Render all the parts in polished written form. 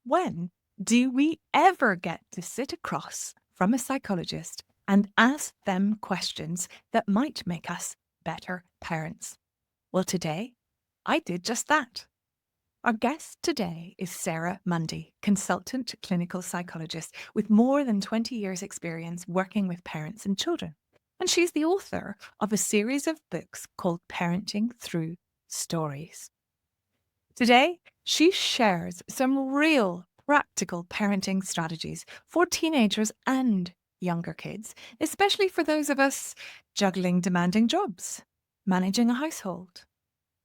When do we ever get to sit across from a psychologist and ask them questions that might make us better parents? Well, today I did just that. Our guest today is Sarah Mundy, consultant clinical psychologist with more than 20 years' experience working with parents and children. And she's the author of a series of books called Parenting Through Stories. Today, she shares some real practical parenting strategies for teenagers and younger kids, especially for those of us juggling demanding jobs, managing a household,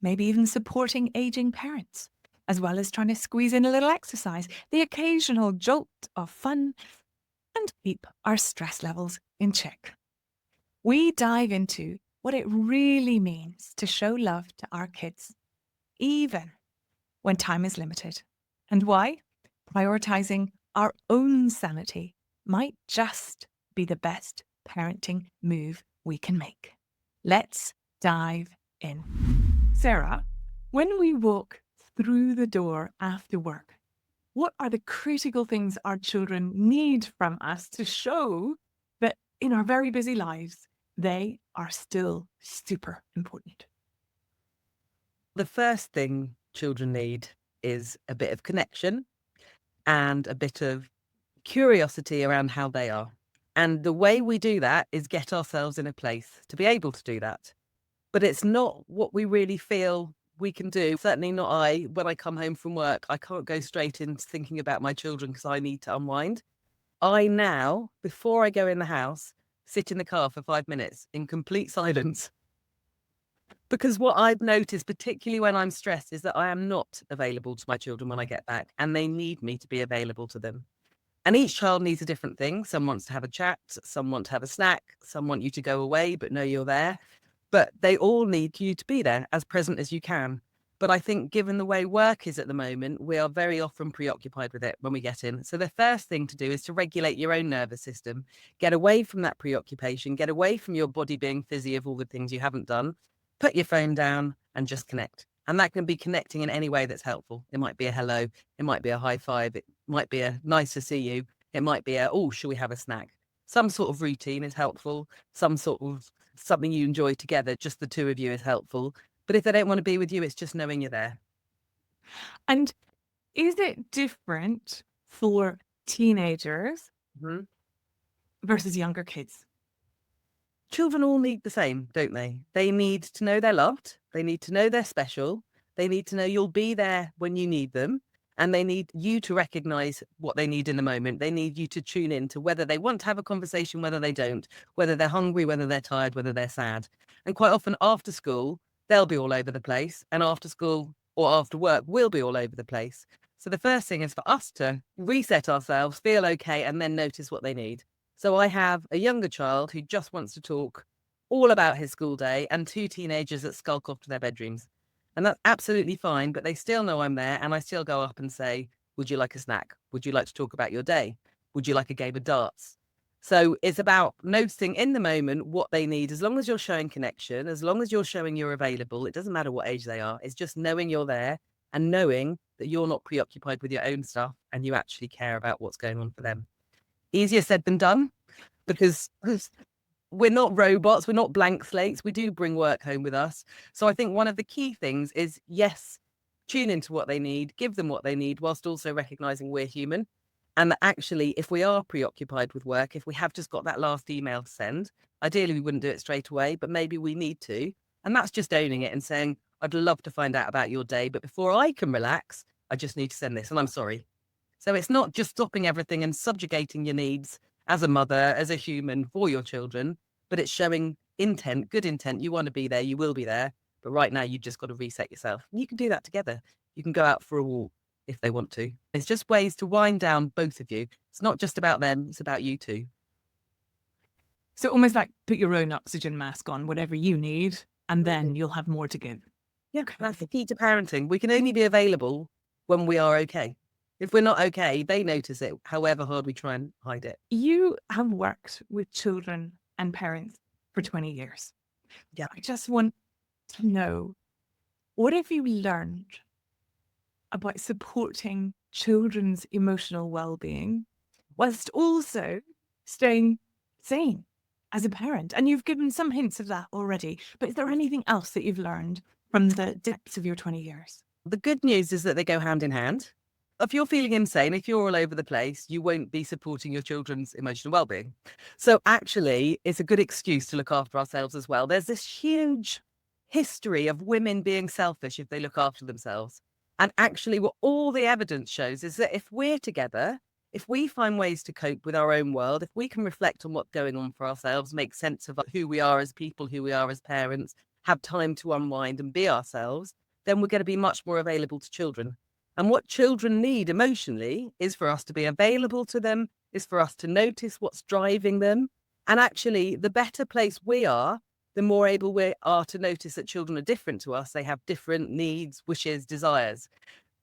maybe even supporting aging parents, as well as trying to squeeze in a little exercise, the occasional jolt of fun, and keep our stress levels in check. We dive into what it really means to show love to our kids, even when time is limited, and why prioritizing our own sanity might just be the best parenting move we can make. Let's dive in. Sarah, when we walk through the door after work, what are the critical things our children need from us to show that in our very busy lives, they are still super important? The first thing children need is a bit of connection and a bit of curiosity around how they are. And the way we do that is get ourselves in a place to be able to do that. But it's not what we really feel we can do. Certainly not I. When I come home from work, I can't go straight into thinking about my children because I need to unwind. I now, before I go in the house, sit in the car for 5 minutes in complete silence. Because what I've noticed, particularly when I'm stressed, is that I am not available to my children when I get back, and they need me to be available to them. And each child needs a different thing. Some wants to have a chat, some want to have a snack, some want you to go away, but know you're there. But they all need you to be there, as present as you can. But I think given the way work is at the moment, we are very often preoccupied with it when we get in. So the first thing to do is to regulate your own nervous system, get away from that preoccupation, get away from your body being fizzy of all the things you haven't done, put your phone down and just connect. And that can be connecting in any way that's helpful. It might be a hello, it might be a high five, it might be a nice to see you, it might be a, oh, shall we have a snack? Some sort of routine is helpful, some sort of something you enjoy together, just the two of you is helpful. But if they don't want to be with you, it's just knowing you're there. And is it different for teenagers Mhm. versus younger kids? Children all need the same, don't they? They need to know they're loved. They need to know they're special. They need to know you'll be there when you need them. And they need you to recognize what they need in the moment. They need you to tune in to whether they want to have a conversation, whether they don't, whether they're hungry, whether they're tired, whether they're sad. And quite often after school, they'll be all over the place. And after school or after work, we'll be all over the place. So the first thing is for us to reset ourselves, feel okay, and then notice what they need. So I have a younger child who just wants to talk all about his school day and two teenagers that skulk off to their bedrooms. And that's absolutely fine, but they still know I'm there and I still go up and say, would you like a snack? Would you like to talk about your day? Would you like a game of darts? So it's about noticing in the moment what they need. As long as you're showing connection, as long as you're showing you're available, it doesn't matter what age they are. It's just knowing you're there and knowing that you're not preoccupied with your own stuff and you actually care about what's going on for them. Easier said than done because we're not robots, we're not blank slates. We do bring work home with us. So I think one of the key things is, yes, tune into what they need, give them what they need, whilst also recognizing we're human. And that actually, if we are preoccupied with work, if we have just got that last email to send, ideally we wouldn't do it straight away, but maybe we need to. And that's just owning it and saying, I'd love to find out about your day, but before I can relax, I just need to send this and I'm sorry. So it's not just stopping everything and subjugating your needs as a mother, as a human for your children, but it's showing intent, good intent. You want to be there, you will be there. But right now, you've just got to reset yourself. And you can do that together. You can go out for a walk if they want to. It's just ways to wind down both of you. It's not just about them, it's about you too. So almost like put your own oxygen mask on, whatever you need, and then you'll have more to give. Yeah, that's the key to parenting. We can only be available when we are okay. If we're not okay, they notice it, however hard we try and hide it. You have worked with children and parents for 20 years. Yeah. I just want to know, what have you learned about supporting children's emotional well-being whilst also staying sane as a parent? And you've given some hints of that already, but is there anything else that you've learned from the depths of your 20 years? The good news is that they go hand in hand. If you're feeling insane, if you're all over the place, you won't be supporting your children's emotional well-being. So actually, it's a good excuse to look after ourselves as well. There's this huge history of women being selfish if they look after themselves. And actually, what all the evidence shows is that if we're together, if we find ways to cope with our own world, if we can reflect on what's going on for ourselves, make sense of who we are as people, who we are as parents, have time to unwind and be ourselves, then we're going to be much more available to children. And what children need emotionally is for us to be available to them, is for us to notice what's driving them. And actually, the better place we are, the more able we are to notice that children are different to us. They have different needs, wishes, desires.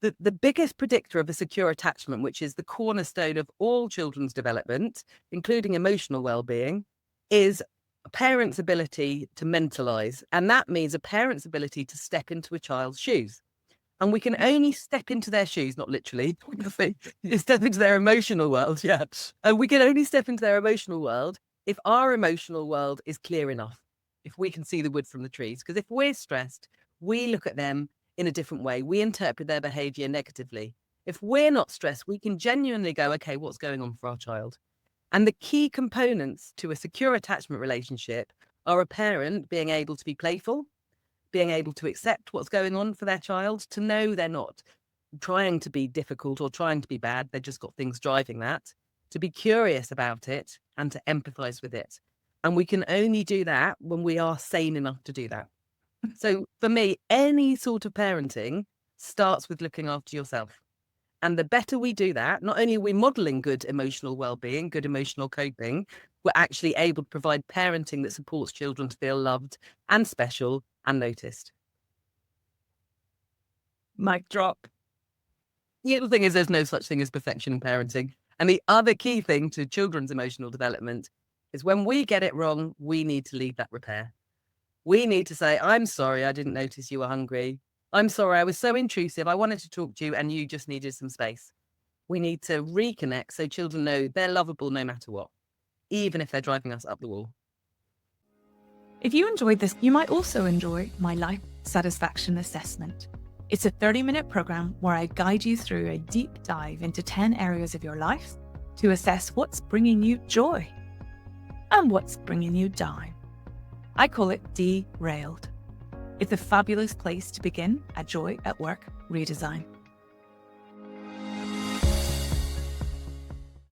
The biggest predictor of a secure attachment, which is the cornerstone of all children's development, including emotional well-being, is a parent's ability to mentalize. And that means a parent's ability to step into a child's shoes. And we can only step into their shoes, not literally, step into their emotional world. Yeah. And we can only step into their emotional world if our emotional world is clear enough, if we can see the wood from the trees. Because if we're stressed, we look at them in a different way. We interpret their behavior negatively. If we're not stressed, we can genuinely go, okay, what's going on for our child? And the key components to a secure attachment relationship are a parent being able to be playful, being able to accept what's going on for their child, to know they're not trying to be difficult or trying to be bad. They've just got things driving that, to be curious about it and to empathize with it. And we can only do that when we are sane enough to do that. So for me, any sort of parenting starts with looking after yourself. And the better we do that, not only are we modeling good emotional well-being, good emotional coping, we're actually able to provide parenting that supports children to feel loved and special and noticed. Mic drop. The other thing is there's no such thing as perfection in parenting. And the other key thing to children's emotional development is when we get it wrong, we need to lead that repair. We need to say, I'm sorry, I didn't notice you were hungry. I'm sorry, I was so intrusive. I wanted to talk to you and you just needed some space. We need to reconnect so children know they're lovable no matter what, even if they're driving us up the wall. If you enjoyed this, you might also enjoy my Life Satisfaction Assessment. It's a 30-minute program where I guide you through a deep dive into 10 areas of your life to assess what's bringing you joy and what's bringing you down. I call it Derailed. It's a fabulous place to begin a Joy at Work redesign.